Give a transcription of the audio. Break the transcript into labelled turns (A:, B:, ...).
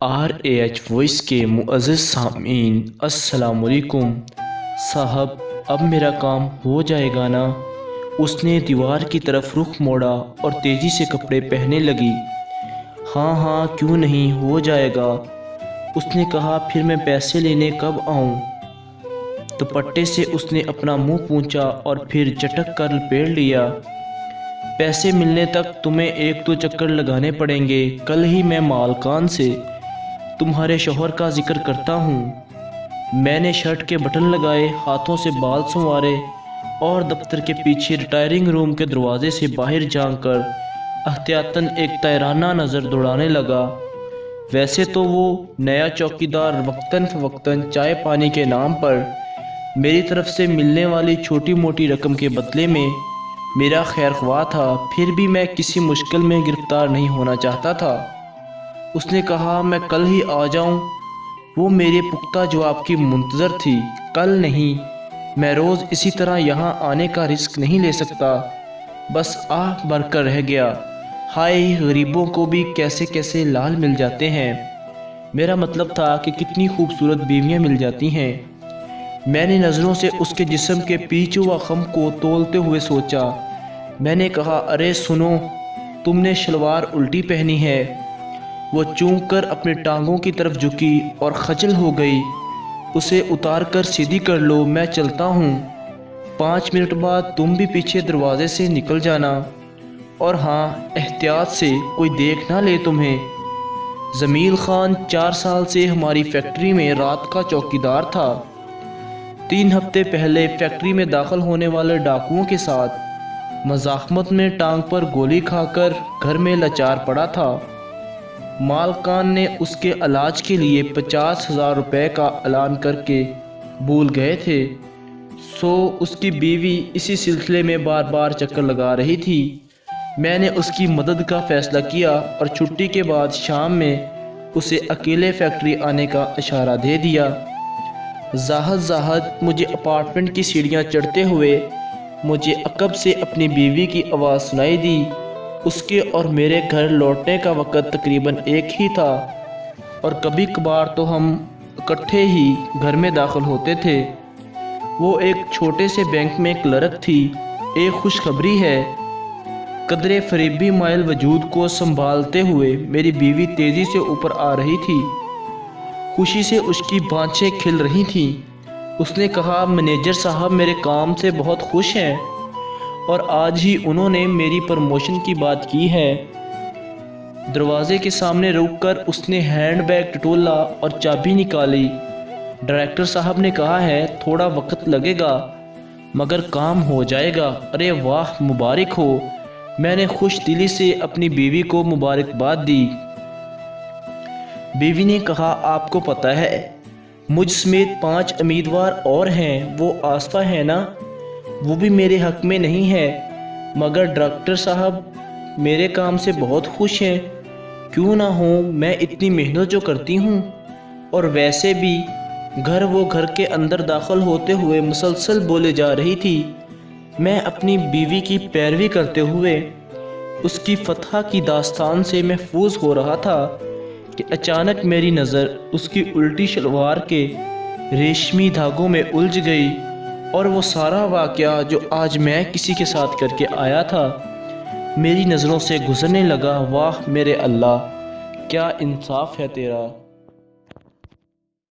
A: RH voice के मुअज़्ज़ज़ सामीन अस्सलाम वालेकुम। साहब अब मेरा काम हो जाएगा ना? उसने दीवार की तरफ रुख मोड़ा और तेज़ी से कपड़े पहनने लगी। हाँ हाँ क्यों नहीं, हो जाएगा। उसने कहा, फिर मैं पैसे लेने कब आऊँ? दुपट्टे से उसने अपना मुंह पोंछा और फिर चटक कर लपेट लिया। पैसे मिलने तक तुम्हें एक दो चक्कर लगाने पड़ेंगे। कल ही मैं मालकान से तुम्हारे शौहर का जिक्र करता हूँ। मैंने शर्ट के बटन लगाए, हाथों से बाल संवारे और दफ्तर के पीछे रिटायरिंग रूम के दरवाजे से बाहर झांककर एहतियातन एक तायराना नज़र दौड़ाने लगा। वैसे तो वो नया चौकीदार वक्तन फ़वक्तन चाय पानी के नाम पर मेरी तरफ से मिलने वाली छोटी मोटी रकम के बदले में मेरा खैरख्वाह था, फिर भी मैं किसी मुश्किल में गिरफ्तार नहीं होना चाहता था। उसने कहा, मैं कल ही आ जाऊं? वो मेरे पुख्ता जवाब की मुंतज़र थी। कल नहीं, मैं रोज़ इसी तरह यहाँ आने का रिस्क नहीं ले सकता। बस आह भरकर रह गया। हाय, गरीबों को भी कैसे कैसे लाल मिल जाते हैं। मेरा मतलब था कि कितनी खूबसूरत बीवियाँ मिल जाती हैं। मैंने नज़रों से उसके जिस्म के पीछे व खम को तोलते हुए सोचा। मैंने कहा, अरे सुनो, तुमने शलवार उल्टी पहनी है। वो चूक कर अपने टांगों की तरफ झुकी और खजल हो गई। उसे उतार कर सीधी कर लो, मैं चलता हूँ। 5 मिनट बाद तुम भी पीछे दरवाजे से निकल जाना। और हाँ, एहतियात से कोई देख ना ले तुम्हें। जमील खान 4 साल से हमारी फैक्ट्री में रात का चौकीदार था। 3 हफ्ते पहले फैक्ट्री में दाखिल होने वाले डाकुओं के साथ मज़ाहमत में टांग पर गोली खाकर घर में लाचार पड़ा था। मालकान ने उसके इलाज के लिए 50,000 रुपये का ऐलान करके भूल गए थे। सो उसकी बीवी इसी सिलसिले में बार बार चक्कर लगा रही थी। मैंने उसकी मदद का फ़ैसला किया और छुट्टी के बाद शाम में उसे अकेले फैक्ट्री आने का इशारा दे दिया। ज़ाहद मुझे अपार्टमेंट की सीढ़ियाँ चढ़ते हुए मुझे अकब से अपनी बीवी की आवाज़ सुनाई दी। उसके और मेरे घर लौटने का वक़्त तकरीबन एक ही था और कभी कभार तो हम इकट्ठे ही घर में दाखिल होते थे। वो एक छोटे से बैंक में क्लर्क थी। एक खुशखबरी है, कदरे फरीबी माइल वजूद को संभालते हुए मेरी बीवी तेज़ी से ऊपर आ रही थी। खुशी से उसकी बाँछें खिल रही थीं। उसने कहा, मैनेजर साहब मेरे काम से बहुत खुश हैं और आज ही उन्होंने मेरी प्रमोशन की बात की है। दरवाजे के सामने रुककर उसने हैंडबैग टटोला और चाबी निकाली। डायरेक्टर साहब ने कहा है थोड़ा वक्त लगेगा मगर काम हो जाएगा। अरे वाह, मुबारक हो। मैंने खुश दिली से अपनी बीवी को मुबारकबाद दी। बीवी ने कहा, आपको पता है मुझ समेत 5 उम्मीदवार और हैं। वो आसफा है ना, वो भी मेरे हक में नहीं है, मगर डायरेक्टर साहब मेरे काम से बहुत खुश हैं। क्यों ना हो, मैं इतनी मेहनत जो करती हूँ। और वैसे भी वो घर के अंदर दाखिल होते हुए मुसलसल बोले जा रही थी। मैं अपनी बीवी की पैरवी करते हुए उसकी फतह की दास्तान से महफूज हो रहा था कि अचानक मेरी नज़र उसकी उल्टी शलवार के रेशमी धागों में उलझ गई और वो सारा वाक़या जो आज मैं किसी के साथ करके आया था मेरी नज़रों से गुजरने लगा। वाह मेरे अल्लाह, क्या इंसाफ है तेरा।